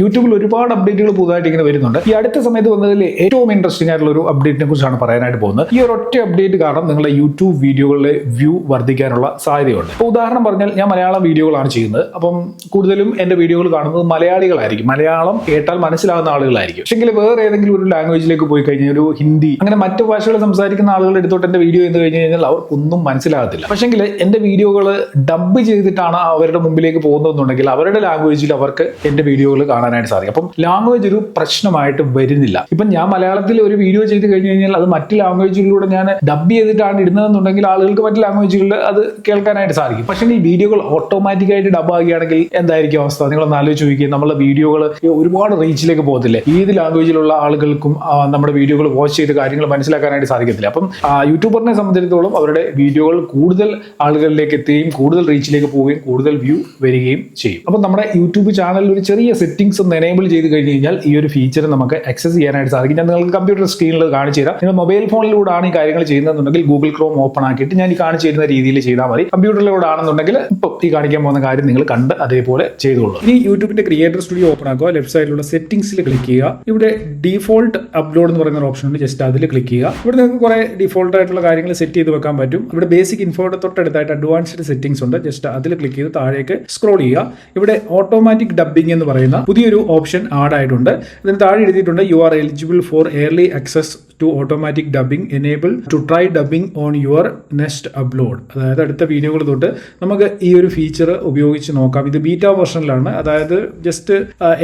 യൂട്യൂബിൽ ഒരുപാട് അപ്ഡേറ്റുകൾ പുതുതായിട്ട് ഇങ്ങനെ വരുന്നുണ്ട്. ഈ അടുത്ത സമയത്ത് വന്നതിൽ ഏറ്റവും ഇൻട്രസ്റ്റിംഗ് ആയിട്ടുള്ള ഒരു അപ്ഡേറ്റിനെ കുറിച്ചാണ് പറയാനായിട്ട് പോകുന്നത്. ഈ ഒരൊറ്റ അപ്ഡേറ്റ് കാരണം നിങ്ങളുടെ യൂട്യൂബ് വീഡിയോകളിലെ വ്യൂ വർദ്ധിക്കാനുള്ള സാധ്യതയുണ്ട്. ഇപ്പോൾ ഉദാഹരണം പറഞ്ഞാൽ ഞാൻ മലയാളം വീഡിയോകളാണ് ചെയ്യുന്നത്. അപ്പം കൂടുതലും എൻ്റെ വീഡിയോകൾ കാണുന്നത് മലയാളികളായിരിക്കും. മലയാളം കേട്ടാൽ മനസ്സിലാകുന്ന ആളുകളായിരിക്കും. പക്ഷെങ്കിൽ വേറെ ഏതെങ്കിലും ഒരു ലാംഗ്വേജിലേക്ക് പോയി കഴിഞ്ഞാൽ ഒരു ഹിന്ദി അങ്ങനെ മറ്റു ഭാഷകൾ സംസാരിക്കുന്ന ആളുകളുടെ എടുത്തോട്ട് എൻ്റെ വീഡിയോ എന്ന് കഴിഞ്ഞ് കഴിഞ്ഞാൽ അവർക്കൊന്നും മനസ്സിലാകത്തില്ല. പക്ഷെങ്കിൽ എൻ്റെ വീഡിയോകൾ ഡബ് ചെയ്തിട്ടാണ് അവരുടെ മുമ്പിലേക്ക് പോകുന്നതെന്നുണ്ടെങ്കിൽ അവരുടെ ലാംഗ്വേജിൽ അവർക്ക് എൻ്റെ വീഡിയോകൾ കാണാനായിട്ട് സാധിക്കും. അപ്പം ലാംഗ്വേജ് ഒരു പ്രശ്നമായിട്ട് വരുന്നില്ല. ഇപ്പം ഞാൻ മലയാളത്തിൽ ഒരു വീഡിയോ ചെയ്ത് കഴിഞ്ഞ് കഴിഞ്ഞാൽ അത് മറ്റ് ലാംഗ്വേജിലൂടെ ഞാൻ ഡബ് ചെയ്തിട്ടാണ് ഇടുന്നതെന്നുണ്ടെങ്കിൽ ആളുകൾക്ക് മറ്റ് ലാംഗ്വേജുകളിൽ അത് കേൾക്കാനായിട്ട് സാധിക്കും. പക്ഷേ ഈ വീഡിയോകൾ ഓട്ടോമാറ്റിക്കായിട്ട് ഡബ് ആകുകയാണെങ്കിൽ എന്തായിരിക്കും അവസ്ഥ? നിങ്ങളൊന്ന് ആലോചിച്ച് നോക്കിയാൽ നമ്മളെ വീഡിയോകൾ ഒരുപാട് റീച്ചിലേക്ക് പോകത്തില്ലേ? ഏത് ലാംഗ്വേജിലുള്ള ആളുകൾക്കും നമ്മുടെ വീഡിയോകൾ വാച്ച് ചെയ്ത് കാര്യങ്ങൾ മനസ്സിലാക്കാനായിട്ട് സാധിക്കത്തില്ല. അപ്പം യൂട്യൂബറിനെ സംബന്ധിച്ചിടത്തോളം അവരുടെ വീഡിയോകൾ കൂടുതൽ ആളുകളിലേക്ക് എത്തുകയും കൂടുതൽ റീച്ചിലേക്ക് പോവുകയും കൂടുതൽ വ്യൂ വരികയും ചെയ്യും. അപ്പം നമ്മുടെ യൂട്യൂബ് ചാനലിൽ ഒരു ചെറിയ സെറ്റിംഗ്സ് ഒന്ന് എനേബിൾ ചെയ്ത് കഴിഞ്ഞ് കഴിഞ്ഞാൽ ഈ ഒരു ഫീച്ചർ നമുക്ക് ആക്സസ് ചെയ്യാനായിട്ട് സാധിക്കും. ഞാൻ നിങ്ങൾക്ക് കമ്പ്യൂട്ടർ സ്ക്രീനിൽ കാണിച്ചു തരാം. നിങ്ങൾ മൊബൈൽ ഫോണിലൂടെയാണ് ഈ കാര്യങ്ങൾ ചെയ്യുന്നതെന്നുണ്ടെങ്കിൽ ഗൂഗിൾ ക്രോം ഓപ്പൺ ആക്കിയിട്ട് ഞാൻ ഈ കാണിച്ചു തരുന്ന രീതിയിൽ ചെയ്താൽ മതി. കമ്പ്യൂട്ടറിലൂടെ ആണെന്നുണ്ടെങ്കിൽ ഇപ്പോൾ ഈ കാണിക്കാൻ പോകുന്ന കാര്യം നിങ്ങൾ കണ്ട് അതേപോലെ ചെയ്തോളൂ. ഇനി യൂട്യൂബിന്റെ ക്രിയേറ്റർ സ്റ്റുഡിയോ ഓപ്പൺ ആക്കുക. ലെഫ്റ്റ് സൈഡിലുള്ള സെറ്റിംഗ്സിൽ ക്ലിക്ക് ചെയ്യുക. ഇവിടെ ഡീഫോൾട്ട് അപ്ലോഡ് എന്ന് പറയുന്ന ഒരു ഓപ്ഷൻ ഉണ്ട്. ജസ്റ്റ് അതിൽ ക്ലിക്ക് ചെയ്യുക. ഇവിടെ നിങ്ങൾക്ക് കുറെ ഡീഫോൾട്ട് ആയിട്ടുള്ള കാര്യങ്ങൾ സെറ്റ് ചെയ്ത് വെക്കാൻ പറ്റും. ഇവിടെ ബേസിക് ഇൻഫോയുടെ തൊട്ടടുത്തായിട്ട് അഡ്വാൻസ്ഡ് സെറ്റിംഗ്സ് ഉണ്ട്. ജസ്റ്റ് അതിൽ ക്ലിക്ക് ചെയ്ത് താഴേക്ക് സ്ക്രോൾ ചെയ്യുക. ഇവിടെ ഓട്ടോമാറ്റിക് ഡബ്ബിംഗ് എന്ന് പറയുന്ന പുതിയൊരു ഓപ്ഷൻ ആഡ് ആയിട്ടുണ്ട്. ഇതിന് താഴെ എഴുതിയിട്ടുണ്ട് you are eligible for early access to automatic dubbing enable to try dubbing on your next upload. അതായത് അടുത്ത വീഡിയോകൾ തൊട്ട് നമുക്ക് ഈ ഒരു ഫീച്ചർ ഉപയോഗിച്ച് നോക്കാം. ഇത് ബീറ്റ വെർഷനിലാണ്. അതായത് ജസ്റ്റ്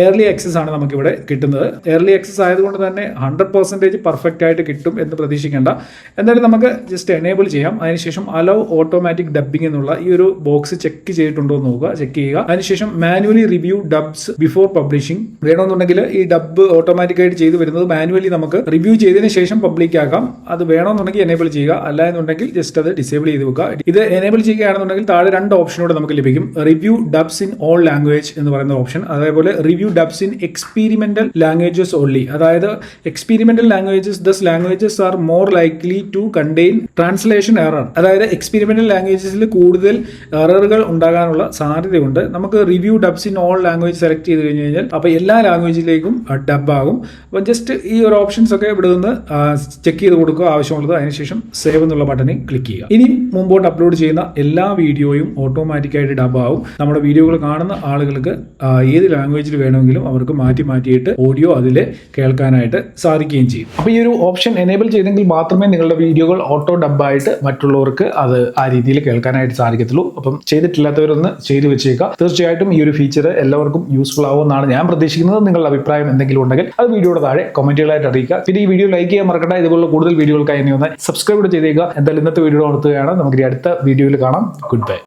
എയർലി ആക്സസ് ആണ് നമുക്ക് ഇവിടെ കിട്ടുന്നത്. എയർലി ആക്സസ് ആയതുകൊണ്ട് തന്നെ 100% പെർഫെക്റ്റ് ആയിട്ട് കിട്ടും എന്ന് പ്രതീക്ഷിക്കേണ്ട. എന്തായാലും നമുക്ക് ജസ്റ്റ് എനേബിൾ ചെയ്യാം. അതിനുശേഷം അലോ ഓട്ടോമാറ്റിക് ഡബ്ബിംഗ് എന്നുള്ള ഈ ഒരു ബോക്സ് ചെക്ക് ചെയ്തിട്ടുണ്ടോ എന്ന് നോക്കുക. ചെക്ക് ചെയ്യുക. അതിനുശേഷം മാനുവലി റിവ്യൂ ഡബ്സ് ബിഫോർ പബ്ലിഷിംഗ്. വേണമെന്നുണ്ടെങ്കിൽ ഈ ഡബ് ഓട്ടോമാറ്റിക് ആയിട്ട് ചെയ്തു വരുന്നത് മാനുവലി നമുക്ക് റിവ്യൂ ചെയ്തതിന് ശേഷം പബ്ലിക് ആക്കാം. അത് വേണമെന്നുണ്ടെങ്കിൽ എനേബിൾ ചെയ്യുക. അല്ല എന്നുണ്ടെങ്കിൽ ജസ്റ്റ് അത് ഡിസേബിൾ ചെയ്ത് വെക്കുക. ഇത് എനേബിൾ ചെയ്യുകയാണെന്നുണ്ടെങ്കിൽ താഴെ രണ്ട് ഓപ്ഷനോട് നമുക്ക് ലഭിക്കും. Review dubs in all language എന്ന് പറയുന്ന ഓപ്ഷൻ, അതേപോലെ review dubs in experimental languages only. അതായത് experimental languages are more likely to contain translation error. അതായത് എക്സ്പീരിമെന്റൽ ലാംഗ്വേജസിൽ കൂടുതൽ എററുകൾ ഉണ്ടാകാനുള്ള സാധ്യതയുണ്ട്. നമുക്ക് review dubs in all language select ചെയ്ത് കഴിഞ്ഞ് കഴിഞ്ഞാൽ അപ്പോൾ എല്ലാ ലാംഗ്വേജിലേക്കും ഡബ് ആകും. അപ്പോൾ ജസ്റ്റ് ഈ ഒരു ഓപ്ഷൻസ് ഒക്കെ ഇവിടെ നിന്ന് ചെക്ക് ചെയ്ത് കൊടുക്കുക ആവശ്യമുള്ളത്. അതിനുശേഷം സേവ് എന്നുള്ള ബട്ടണിൽ ക്ലിക്ക് ചെയ്യുക. ഇനി മുമ്പോട്ട് അപ്ലോഡ് ചെയ്യുന്ന എല്ലാ വീഡിയോയും ഓട്ടോമാറ്റിക്കായിട്ട് ഡബ് ആവും. നമ്മുടെ വീഡിയോകൾ കാണുന്ന ആളുകൾക്ക് ഏത് ലാംഗ്വേജിൽ വേണമെങ്കിലും അവർക്ക് മാറ്റിയിട്ട് ഓഡിയോ അതിൽ കേൾക്കാനായിട്ട് സാധിക്കുകയും ചെയ്യും. അപ്പോൾ ഈ ഒരു ഓപ്ഷൻ എനേബിൾ ചെയ്തെങ്കിൽ മാത്രമേ നിങ്ങളുടെ വീഡിയോകൾ ഓട്ടോ ഡബായിട്ട് മറ്റുള്ളവർക്ക് അത് ആ രീതിയിൽ കേൾക്കാനായിട്ട് സാധിക്കത്തുള്ളൂ. അപ്പം ചെയ്തിട്ടില്ലാത്തവരൊന്ന് ചെയ്തു വെച്ചേക്കുക. തീർച്ചയായിട്ടും ഈ ഒരു ഫീച്ചർ എല്ലാവർക്കും യൂസ്ഫുൾ ആവുമെന്നാണ് ഞാൻ പ്രതീക്ഷിക്കുന്നത്. നിങ്ങളുടെ അഭിപ്രായം എന്തെങ്കിലും ഉണ്ടെങ്കിൽ അത് വീഡിയോയുടെ താഴെ കമന്റുകളായിട്ട് അറിയിക്കുക. പിന്നെ ഈ വീഡിയോ ലൈക്ക് ചെയ്യാൻ മറക്കണ്ട. ഇതുപോലുള്ള കൂടുതൽ വീഡിയോകൾക്കായി ഇനി ഒന്ന് സബ്സ്ക്രൈബ് ചെയ്തേക്കുക. എന്തായാലും ഇന്നത്തെ വീഡിയോ നിർത്തുകയാണ്. നമുക്ക് അടുത്ത വീഡിയോയിൽ കാണാം. Good bye.